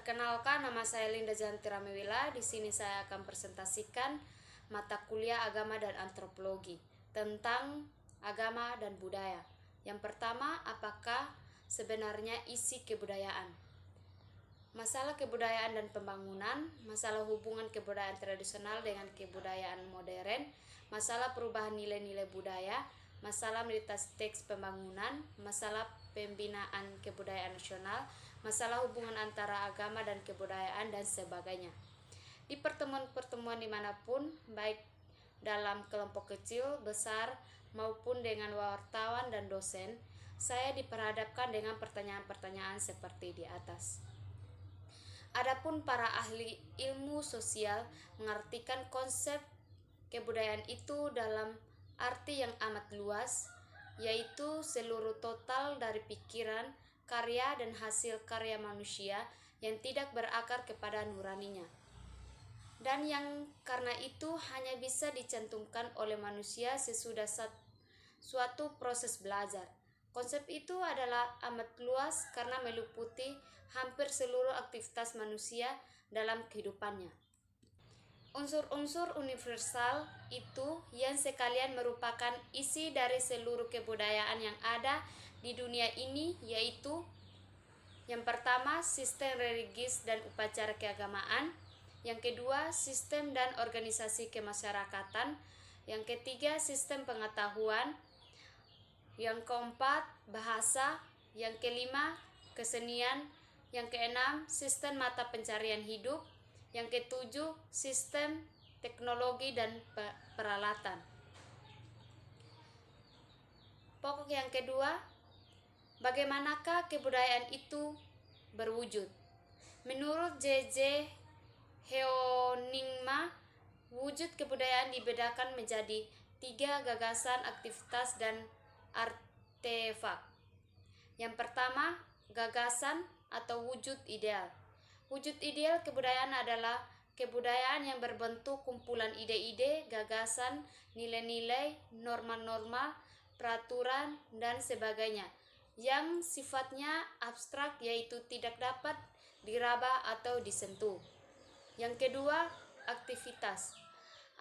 Perkenalkan, nama saya Linda Janti Ramewila. Di sini saya akan presentasikan mata kuliah agama dan antropologi tentang agama dan budaya. Yang pertama, apakah sebenarnya isi kebudayaan? Masalah kebudayaan dan pembangunan, masalah hubungan kebudayaan tradisional dengan kebudayaan modern, masalah perubahan nilai-nilai budaya, masalah militas teks pembangunan, masalah pembinaan kebudayaan nasional, masalah hubungan antara agama dan kebudayaan, dan sebagainya. Di pertemuan-pertemuan dimanapun, baik dalam kelompok kecil, besar, maupun dengan wartawan dan dosen, saya diperhadapkan dengan pertanyaan-pertanyaan seperti di atas. Adapun para ahli ilmu sosial mengartikan konsep kebudayaan itu dalam arti yang amat luas, yaitu seluruh total dari pikiran, karya, dan hasil karya manusia yang tidak berakar kepada nuraninya, dan yang karena itu hanya bisa dicantumkan oleh manusia sesudah suatu proses belajar. Konsep itu adalah amat luas karena meliputi hampir seluruh aktivitas manusia dalam kehidupannya. Unsur-unsur universal itu yang sekalian merupakan isi dari seluruh kebudayaan yang ada di dunia ini, yaitu yang pertama, sistem religius dan upacara keagamaan. Yang kedua, sistem dan organisasi kemasyarakatan. Yang ketiga, sistem pengetahuan. Yang keempat, bahasa. Yang kelima, kesenian. Yang keenam, sistem mata pencarian hidup. Yang ketujuh, sistem teknologi dan peralatan. Pokok yang kedua, bagaimanakah kebudayaan itu berwujud? Menurut J.J. Heoningma, wujud kebudayaan dibedakan menjadi 3 gagasan, aktivitas, dan artefak. Yang pertama, gagasan atau wujud ideal. Wujud ideal kebudayaan adalah kebudayaan yang berbentuk kumpulan ide-ide, gagasan, nilai-nilai, norma-norma, peraturan, dan sebagainya, yang sifatnya abstrak, yaitu tidak dapat diraba atau disentuh. Yang kedua, aktivitas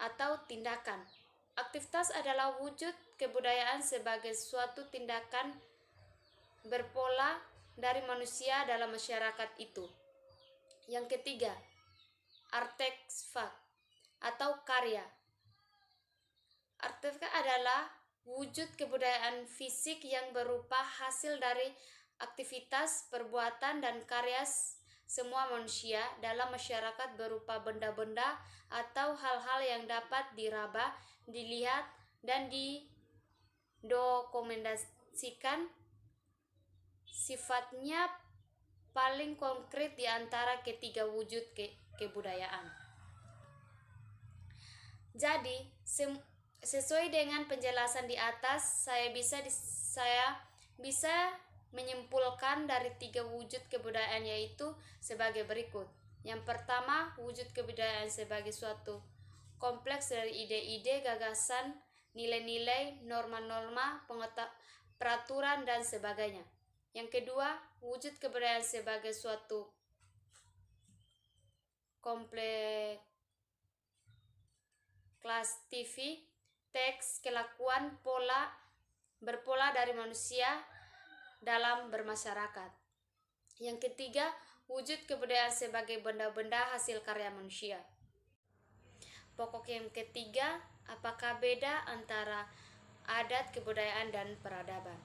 atau tindakan. Aktivitas adalah wujud kebudayaan sebagai suatu tindakan berpola dari manusia dalam masyarakat itu. Yang ketiga, artefak atau karya. Artefak adalah wujud kebudayaan fisik yang berupa hasil dari aktivitas, perbuatan, dan karya semua manusia dalam masyarakat berupa benda-benda atau hal-hal yang dapat diraba, dilihat, dan didokumentasikan. Sifatnya paling konkret di antara ketiga wujud kebudayaan. Jadi, sesuai dengan penjelasan di atas, saya bisa menyimpulkan dari 3 wujud kebudayaan, yaitu sebagai berikut. Yang pertama, wujud kebudayaan sebagai suatu kompleks dari ide-ide, gagasan, nilai-nilai, norma-norma, peraturan, dan sebagainya. Yang kedua, wujud kebudayaan sebagai suatu kompleks TV, teks, kelakuan, berpola dari manusia dalam bermasyarakat. Yang ketiga, wujud kebudayaan sebagai benda-benda hasil karya manusia. Pokok yang ketiga, apakah beda antara adat, kebudayaan, dan peradaban?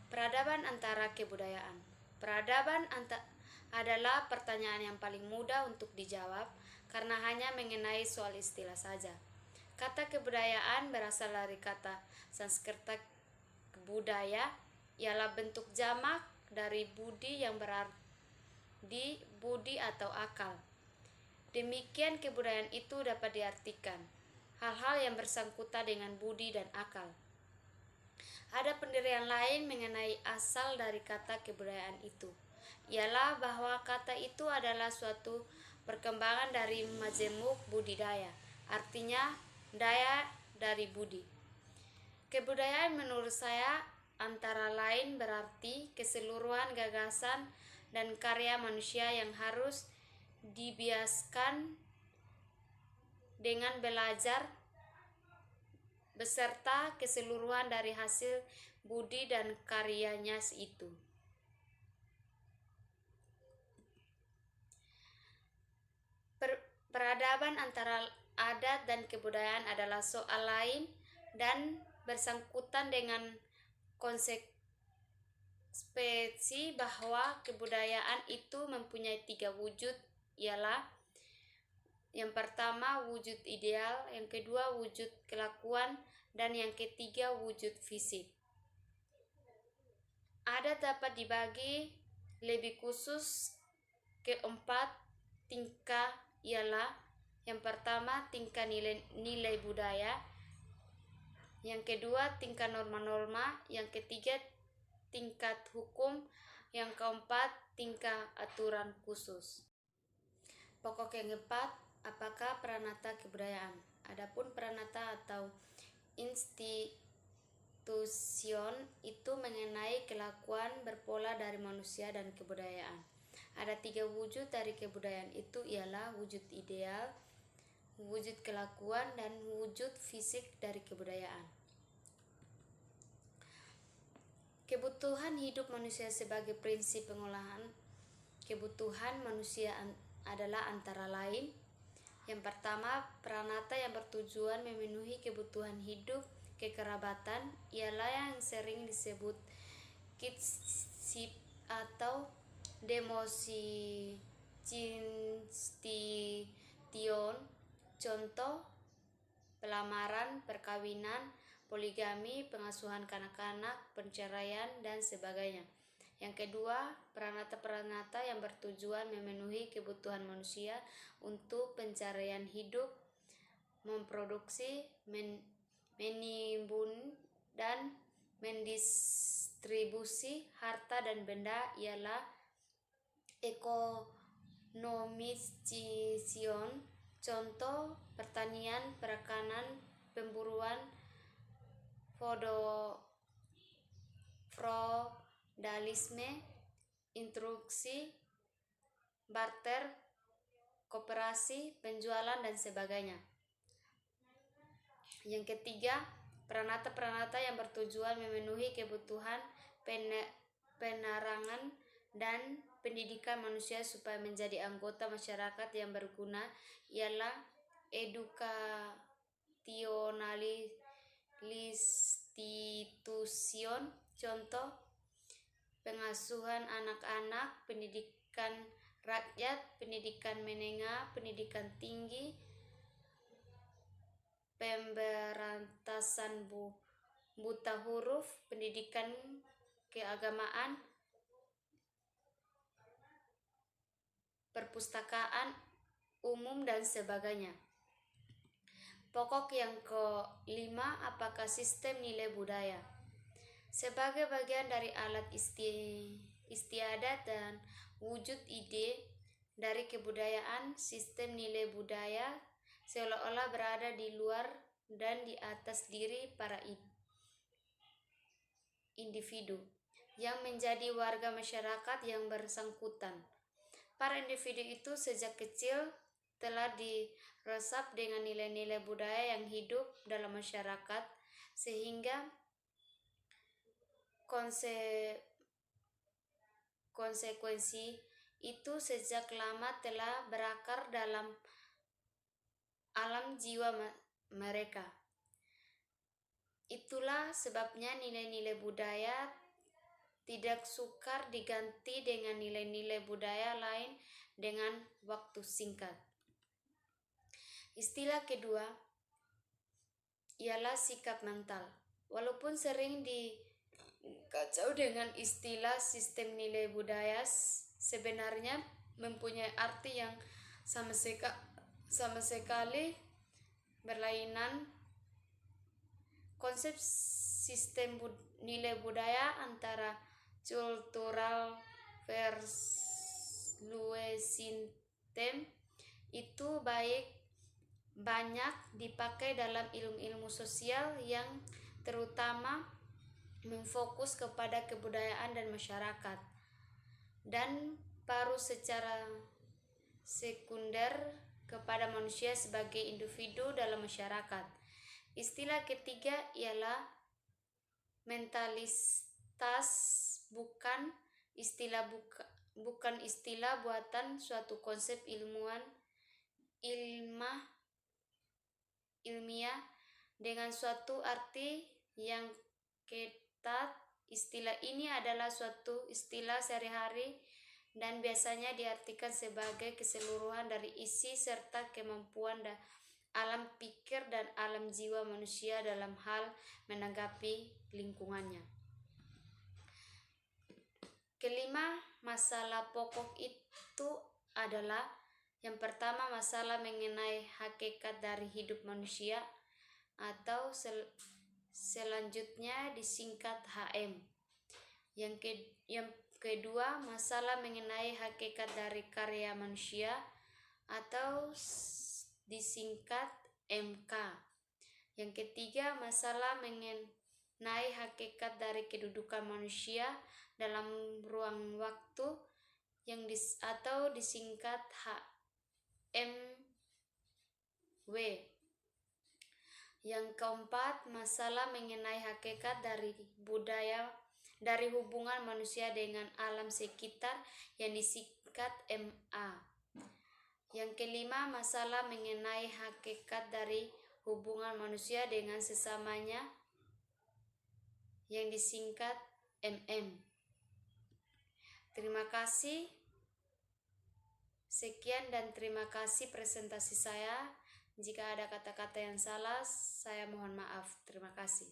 Peradaban antara kebudayaan. Peradaban adalah pertanyaan yang paling mudah untuk dijawab karena hanya mengenai soal istilah saja. Kata kebudayaan berasal dari kata Sanskerta budaya, ialah bentuk jamak dari budi yang berarti budi atau akal. Demikian kebudayaan itu dapat diartikan hal-hal yang bersangkutan dengan budi dan akal. Ada pendirian lain mengenai asal dari kata kebudayaan itu, ialah bahwa kata itu adalah suatu perkembangan dari majemuk budidaya, artinya daya dari budi. Kebudayaan menurut saya antara lain berarti keseluruhan gagasan dan karya manusia yang harus dibiaskan dengan belajar beserta keseluruhan dari hasil budi dan karyanya itu. Peradaban antara adat dan kebudayaan adalah soal lain dan bersangkutan dengan konsekuensi bahwa kebudayaan itu mempunyai 3 wujud, ialah yang pertama wujud ideal, yang kedua wujud kelakuan, dan yang ketiga wujud fisik. Adat dapat dibagi lebih khusus ke 4 tingkah, ialah yang pertama tingkah nilai budaya, yang kedua tingkah norma-norma, yang ketiga tingkat hukum, yang keempat tingkah aturan khusus. Pokok yang keempat, apakah pranata kebudayaan? Adapun pranata atau institusion itu mengenai kelakuan berpola dari manusia dan kebudayaan. Ada 3 wujud dari kebudayaan itu, ialah wujud ideal, wujud kelakuan, dan wujud fisik dari kebudayaan. Kebutuhan hidup manusia sebagai prinsip pengolahan kebutuhan manusia adalah antara lain: yang pertama, pranata yang bertujuan memenuhi kebutuhan hidup kekerabatan, ialah yang sering disebut kinship atau domesticization. Contoh: pelamaran, perkawinan, poligami, pengasuhan kanak-kanak, perceraian, dan sebagainya. Yang kedua, pranata-pranata yang bertujuan memenuhi kebutuhan manusia untuk pencarian hidup, memproduksi, menimbun, dan mendistribusi harta dan benda, ialah economization. Contoh: pertanian, perikanan, pemburuan, feodalisme, instruksi, barter, koperasi, penjualan, dan sebagainya. Yang ketiga, pranata-pranata yang bertujuan memenuhi kebutuhan penerangan dan pendidikan manusia supaya menjadi anggota masyarakat yang berguna, ialah educationalisation. Contoh: pengasuhan anak-anak, pendidikan rakyat, pendidikan menengah, pendidikan tinggi, pemberantasan buta huruf, pendidikan keagamaan, perpustakaan umum, dan sebagainya. Pokok yang kelima, apakah sistem nilai budaya? Sebagai bagian dari alat istiadat dan wujud ide dari kebudayaan, sistem nilai budaya seolah-olah berada di luar dan di atas diri para individu yang menjadi warga masyarakat yang bersangkutan. Para individu itu sejak kecil telah diresap dengan nilai-nilai budaya yang hidup dalam masyarakat, sehingga konsekuensi itu sejak lama telah berakar dalam alam jiwa mereka. Itulah sebabnya nilai-nilai budaya tidak sukar diganti dengan nilai-nilai budaya lain dengan waktu singkat. Istilah kedua ialah sikap mental. Walaupun sering dikacau dengan istilah sistem nilai budaya, sebenarnya mempunyai arti yang sama sekali berlainan. Konsep sistem nilai budaya antara cultural system itu banyak dipakai dalam ilmu-ilmu sosial yang terutama memfokus kepada kebudayaan dan masyarakat, dan berpengaruh secara sekunder kepada manusia sebagai individu dalam masyarakat. Istilah ketiga ialah mentalitas, bukan istilah buatan suatu konsep ilmiah dengan suatu arti yang ketat. Istilah ini adalah suatu istilah sehari-hari dan biasanya diartikan sebagai keseluruhan dari isi serta kemampuan alam pikir dan alam jiwa manusia dalam hal menanggapi lingkungannya. Kelima, masalah pokok itu adalah yang pertama, masalah mengenai hakikat dari hidup manusia atau selanjutnya disingkat HM. Yang kedua, masalah mengenai hakikat dari karya manusia atau disingkat MK. Yang ketiga, masalah mengenai hakikat dari kedudukan manusia dalam ruang waktu atau disingkat HMW. Yang keempat, masalah mengenai hakikat dari hubungan manusia dengan alam sekitar yang disingkat MA. Yang kelima, masalah mengenai hakikat dari hubungan manusia dengan sesamanya yang disingkat MM. Terima kasih. Sekian dan terima kasih presentasi saya. Jika ada kata-kata yang salah, saya mohon maaf. Terima kasih.